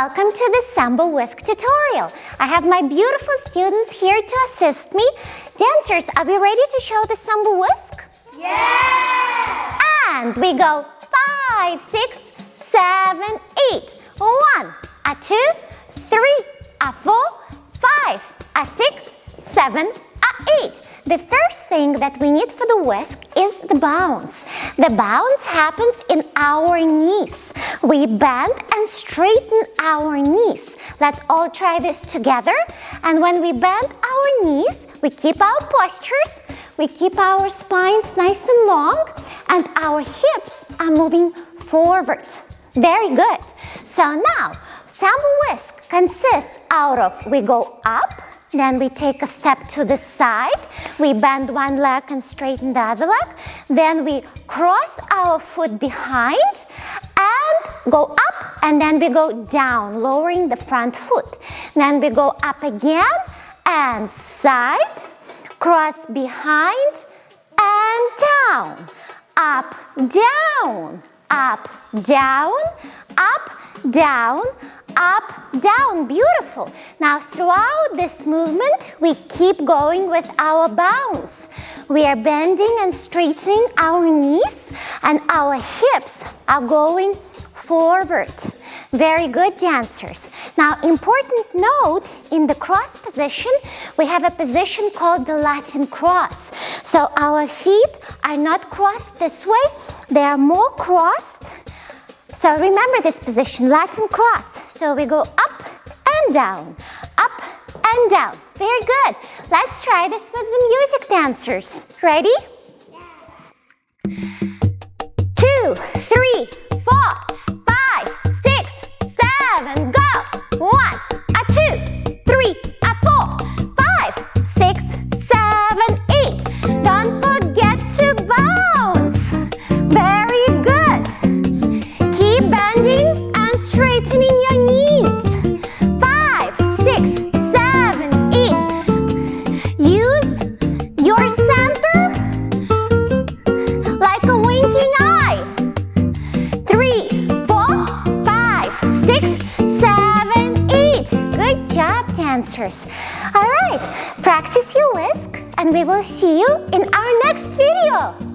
Welcome to the Samba Whisk tutorial. I have my beautiful students here to assist me. Dancers, are we ready to show the Samba Whisk? Yeah! And we go 5, 6, 7, 8. 1, 2, 3, 4, 5, 6, 7, 8. The first thing that we need for the whisk is the bounce. The bounce happens in our knees. We bend and straighten our knees. Let's all try this together. And when we bend our knees, we keep our postures, we keep our spines nice and long, and our hips are moving forward. Very good. So now, Samba Whisk consists out of we go up, then we take a step to the side, we bend one leg and straighten the other leg, then we cross our foot behind and go up, and then we go down, lowering the front foot. Then we go up again and side, cross behind and down, up, down, up, down, up, down, up, down. Beautiful. Now throughout this movement, we keep going with our bounce. We are bending and straightening our knees, and our hips are going forward. Very good, dancers. Now, important note, in the cross position, we have a position called the Latin cross. So our feet are not crossed this way, they are more crossed. So remember this position, Latin cross. So we go up and down, up and down. Very good. Let's try this with the music, dancers. Ready? Yeah. 2, 3, 4, 5, 6, 7, go. 1, 2, 3, 4, 5, 6, 7, 8. Don't forget to bounce. Very good. Keep bending and straightening your knees. 5, 6, 7, 8. Use your center like a winking eye. 3, 4, 5, 6, 7, 8. Good job, dancers. All right, practice your whisk, and we will see you in our next video.